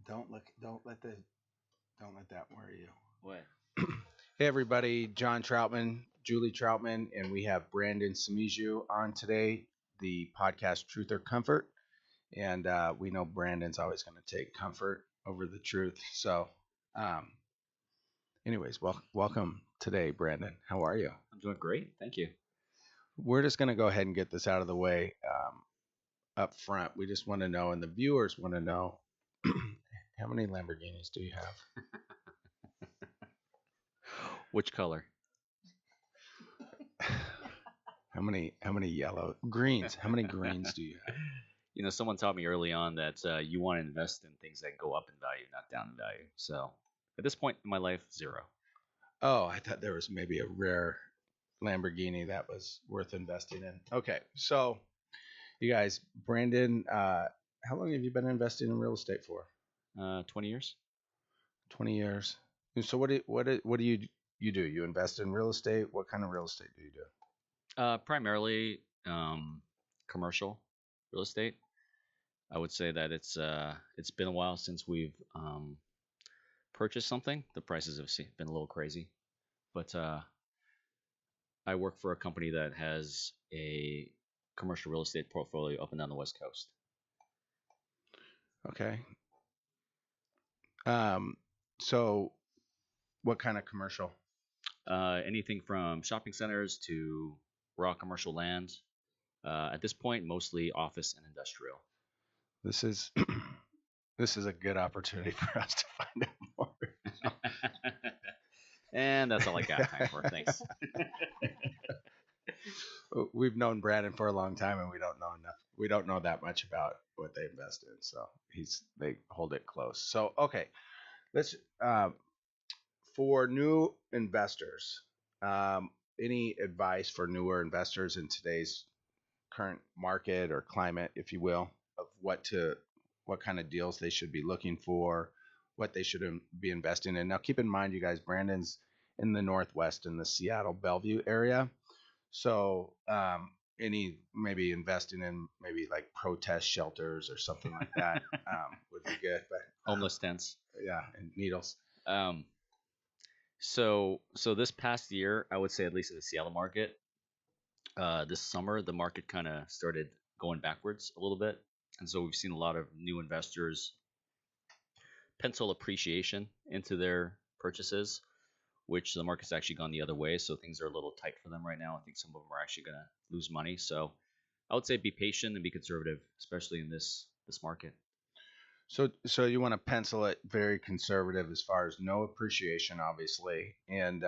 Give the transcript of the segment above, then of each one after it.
Don't let that worry you. What? Hey everybody, John Troutman, Julie Troutman, and we have Brandon Shimizu on today, the podcast Truth or Comfort. And we know Brandon's always going to take comfort over the truth. So, um, anyways, welcome today, Brandon. How are you? I'm doing great. Thank you. We're just going to go ahead and get this out of the way up front. We just want to know, and the viewers want to know, how many Lamborghinis do you have? Which color? How many yellow greens? How many greens do you have? You know, someone taught me early on that you want to invest in things that go up in value, not down in value. So at this point in my life, 0. Oh, I thought there was maybe a rare Lamborghini that was worth investing in. Okay, so you guys, Brandon, how long have you been investing in real estate for? 20 years. 20 years. And so what do you do? You invest in real estate? What kind of real estate do you do? Primarily commercial real estate. I would say that it's been a while since we've purchased something. The prices have been a little crazy, but I work for a company that has a commercial real estate portfolio up and down the West Coast. Okay. So what kind of commercial? Anything from shopping centers to raw commercial land. At this point, mostly office and industrial. This is this is a good opportunity for us to find out more. And that's all I got time for. Thanks. We've known Brandon for a long time, and we don't know enough. We don't know that much about what they invest in, so they hold it close. So okay, let's for new investors. Any advice for newer investors in today's current market or climate, if you will, of what kind of deals they should be looking for, what they should be investing in. Now, keep in mind, you guys, Brandon's in the Northwest in the Seattle Bellevue area. So any maybe investing in maybe like protest shelters or something like that would be good. But homeless tents. Yeah, and needles. So this past year, I would say at least in the Seattle market, this summer the market kind of started going backwards a little bit, and so we've seen a lot of new investors pencil appreciation into their purchases, which the market's actually gone the other way. So things are a little tight for them right now. I think some of them are actually going to lose money. So I would say be patient and be conservative, especially in this market. So you want to pencil it very conservative as far as no appreciation, obviously, and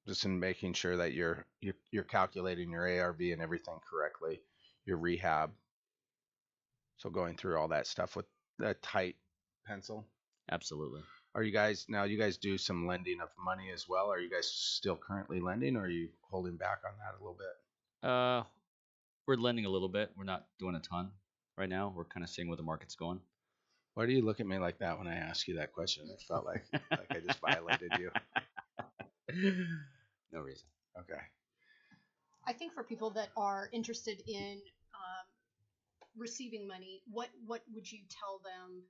just in making sure that you're calculating your ARV and everything correctly, your rehab. So going through all that stuff with a tight pencil. Absolutely. Are you guys do some lending of money as well? Are you guys still currently lending, or are you holding back on that a little bit? We're lending a little bit. We're not doing a ton right now. We're kind of seeing where the market's going. Why do you look at me like that when I ask you that question? It felt like I just violated you. No reason. Okay. I think for people that are interested in receiving money, what would you tell them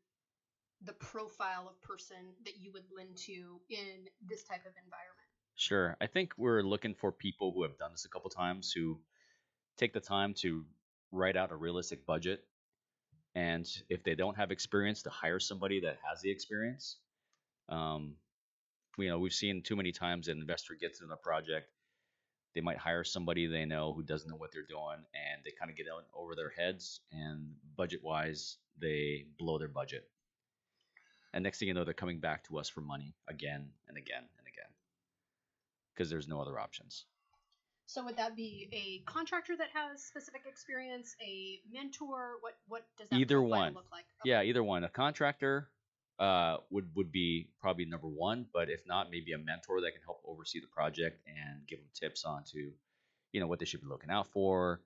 the profile of person that you would lend to in this type of environment? Sure. I think we're looking for people who have done this a couple times, who take the time to write out a realistic budget. And if they don't have experience, to hire somebody that has the experience. We've seen too many times an investor gets in a project, they might hire somebody they know who doesn't know what they're doing, and they kind of get over their heads, and budget-wise, they blow their budget. And next thing you know, they're coming back to us for money again and again and again, because there's no other options. So would that be a contractor that has specific experience, a mentor? What does that either profile one look like? Okay. Yeah, either one. A contractor would be probably number one, but if not, maybe a mentor that can help oversee the project and give them tips on to what they should be looking out for,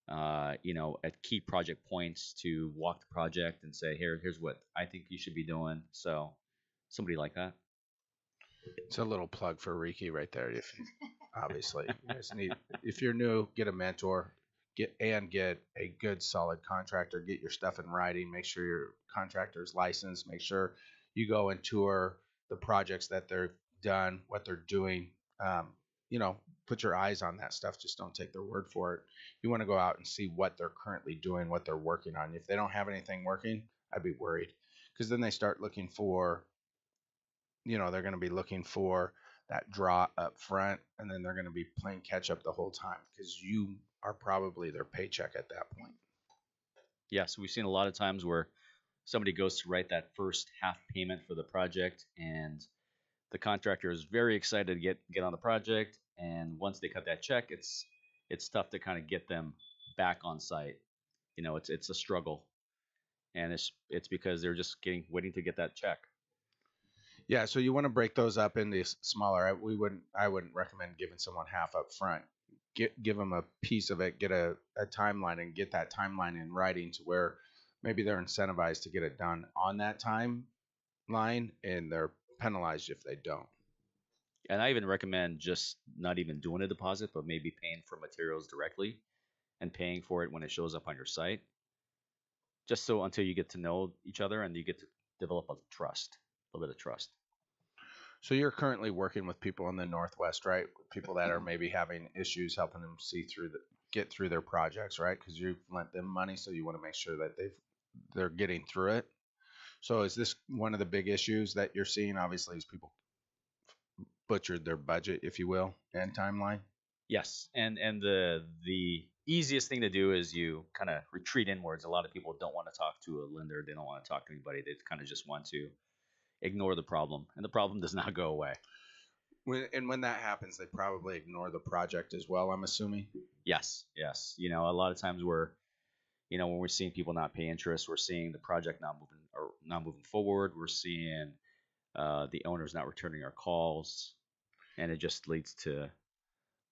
at key project points, to walk the project and say, here's what I think you should be doing. So somebody like that. It's a little plug for REKI right there. If obviously you guys need, if you're new, get a mentor, get a good solid contractor. Get your stuff in writing. Make sure your contractor's licensed. Make sure you go and tour the projects that they're done, what they're doing. Um, you know, put your eyes on that stuff. Just don't take their word for it. You want to go out and see what they're currently doing, what they're working on. If they don't have anything working, I'd be worried, because then they start looking for, they're going to be looking for that draw up front, and then they're going to be playing catch up the whole time because you are probably their paycheck at that point. Yes, we've seen a lot of times where somebody goes to write that first half payment for the project, and the contractor is very excited to get on the project, and once they cut that check, it's tough to kind of get them back on site. It's a struggle, and it's because they're just waiting to get that check. Yeah, so you want to break those up into smaller. I wouldn't recommend giving someone half up front. Give them a piece of it, get a timeline, and get that timeline in writing to where maybe they're incentivized to get it done on that timeline, and they're penalized if they don't. And I even recommend just not even doing a deposit, but maybe paying for materials directly and paying for it when it shows up on your site. Just so until you get to know each other and you get to develop a little bit of trust. So you're currently working with people in the Northwest, right? People that are maybe having issues, helping them get through their projects, right? Because you've lent them money, so you want to make sure that they're getting through it. So is this one of the big issues that you're seeing? Obviously, is people butchered their budget, if you will, and timeline. Yes, and the easiest thing to do is you kind of retreat inwards. A lot of people don't want to talk to a lender. They don't want to talk to anybody. They kind of just want to ignore the problem, and the problem does not go away. When that happens, they probably ignore the project as well, I'm assuming. Yes. A lot of times when we're seeing people not pay interest, we're seeing the project not moving forward. We're seeing the owners not returning our calls, and it just leads to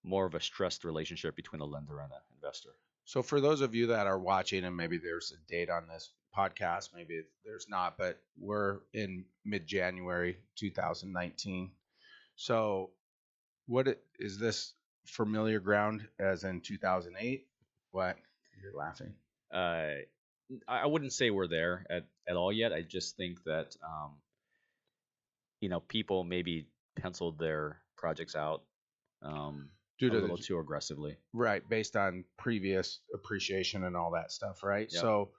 more of a stressed relationship between the lender and the investor. So for those of you that are watching, and maybe there's a date on this podcast, maybe there's not, but we're in mid-January 2019. So is this familiar ground as in 2008? What? You're laughing. I wouldn't say we're there at all yet. I just think that people maybe penciled their projects out Due a to little too aggressively. Right, based on previous appreciation and all that stuff, right? Yep. So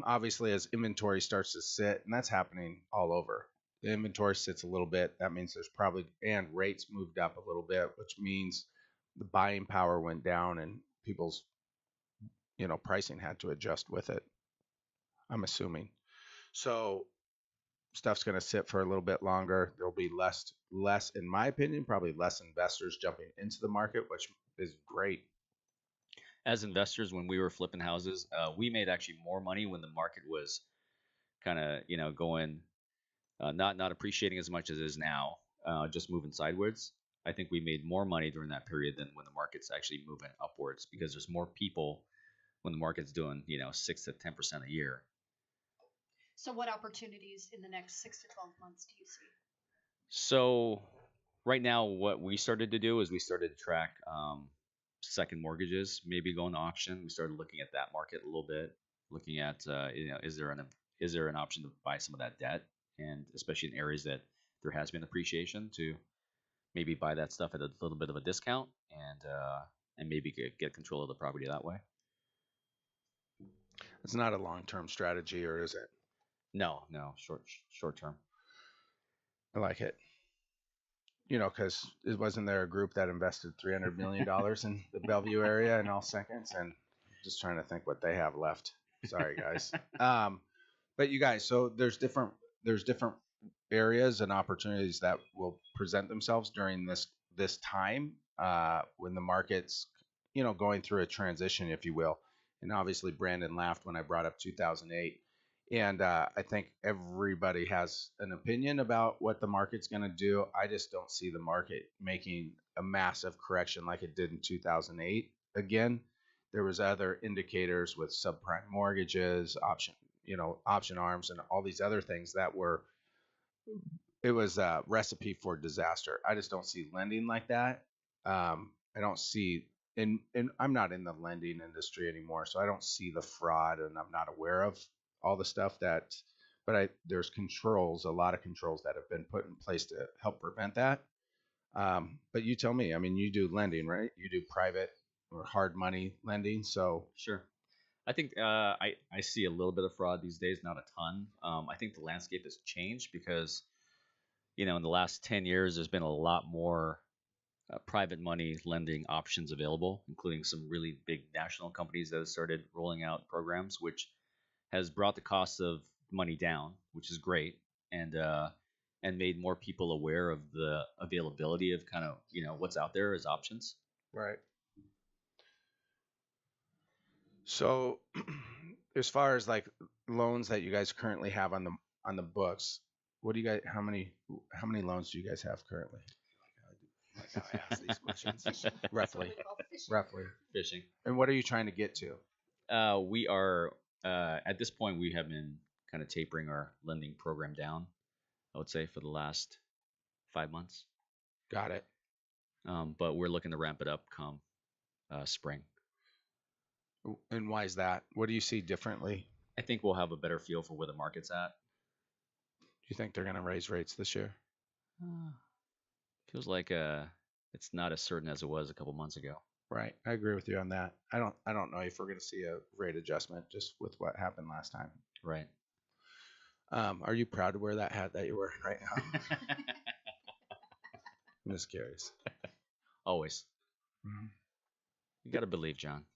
obviously as inventory starts to sit, and that's happening all over. The inventory sits a little bit. That means there's probably, and rates moved up a little bit, which means the buying power went down and people's, pricing had to adjust with it. I'm assuming. So stuff's going to sit for a little bit longer. There'll be less, in my opinion, probably less investors jumping into the market, which is great. As investors, when we were flipping houses, we made actually more money when the market was kind of going not appreciating as much as it is now, just moving sideways. I think we made more money during that period than when the market's actually moving upwards, because there's more people when the market's doing 6 to 10% a year. So what opportunities in the next 6 to 12 months do you see? So right now, what we started to do is we started to track second mortgages, maybe going to auction. We started looking at that market a little bit, looking at is there an option to buy some of that debt, and especially in areas that there has been appreciation, to maybe buy that stuff at a little bit of a discount, and maybe get control of the property that way. It's not a long-term strategy, or is it? No, short term. I like it. Because it wasn't there a group that invested $300 million in the Bellevue area in all seconds, and just trying to think what they have left. Sorry, guys. But you guys, so there's different areas and opportunities that will present themselves during this time when the market's going through a transition, if you will. And obviously, Brandon laughed when I brought up 2008. And I think everybody has an opinion about what the market's going to do. I just don't see the market making a massive correction like it did in 2008. Again, there was other indicators with subprime mortgages, option arms, and all these other things it was a recipe for disaster. I just don't see lending like that. I don't see and I'm not in the lending industry anymore, so I don't see the fraud, and I'm not aware of all the stuff that. But there's controls, a lot of controls that have been put in place to help prevent that. But you tell me. I mean, you do lending, right? You do private or hard money lending, so Sure. I think I see a little bit of fraud these days, not a ton. I think the landscape has changed because in the last 10 years, there's been a lot more private money lending options available, including some really big national companies that have started rolling out programs, which has brought the cost of money down, which is great, and made more people aware of the availability of kind of what's out there as options. right. So, as far as like loans that you guys currently have on the books, what do you guys? How many loans do you guys have currently? Like how I ask these questions, roughly, roughly. Fishing. And what are you trying to get to? We are at this point we have been kind of tapering our lending program down. I would say for the last 5 months, Got it. but we're looking to ramp it up come spring. And why is that? What do you see differently? I think we'll have a better feel for where the market's at. Do you think they're going to raise rates this year? Feels like it's not as certain as it was a couple months ago. Right. I agree with you on that. I don't know if we're going to see a rate adjustment just with what happened last time. Right. Are you proud to wear that hat that you're wearing right now? I'm just curious. Always. Mhm. You got to believe, John.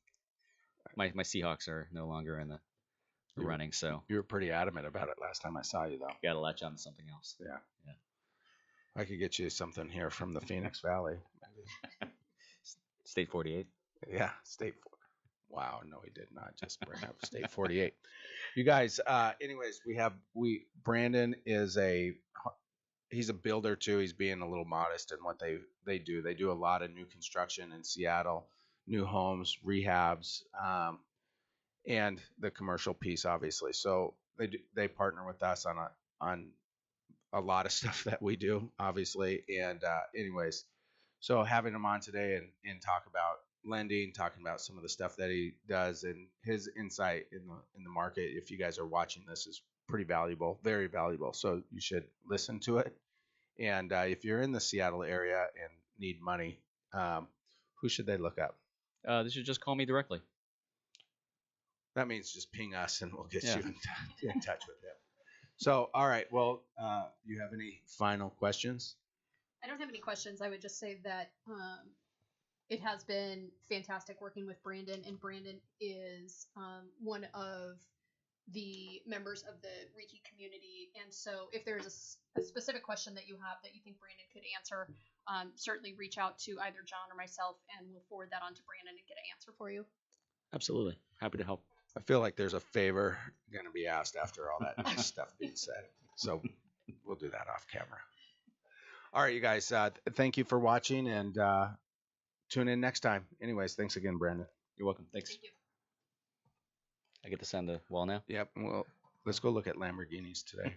My Seahawks are no longer in the running, so You were pretty adamant about it last time I saw you, though. got to latch on to something else. Yeah. Yeah. I could get you something here from the Phoenix Valley. State 48. Yeah, State. Wow, no, he did not just bring up State 48. You guys, anyways, Brandon is he's a builder too. He's being a little modest in what they do. They do a lot of new construction in Seattle, new homes, rehabs, and the commercial piece, obviously. So they partner with us on a lot of stuff that we do, obviously. And anyways, so having him on today and talk about lending, talking about some of the stuff that he does and his insight in the market, if you guys are watching this, is pretty valuable, very valuable. So you should listen to it. And if you're in the Seattle area and need money, who should they look up? They should just call me directly. That means just ping us and we'll get Yeah. you in touch with him. So, all right. Well, you have any final questions? I don't have any questions. I would just say that it has been fantastic working with Brandon, and Brandon is one of the members of the REKI community. And so if there's a specific question that you have that you think Brandon could answer, certainly reach out to either John or myself, and we'll forward that on to Brandon and get an answer for you. Absolutely. Happy to help. I feel like there's a favor going to be asked after all that nice stuff being said. So we'll do that off camera. All right, you guys, thank you for watching, and tune in next time. Anyways, thanks again, Brandon. You're welcome. Thanks. Thank you. I get to sign the wall now. Yep. Well, let's go look at Lamborghinis today.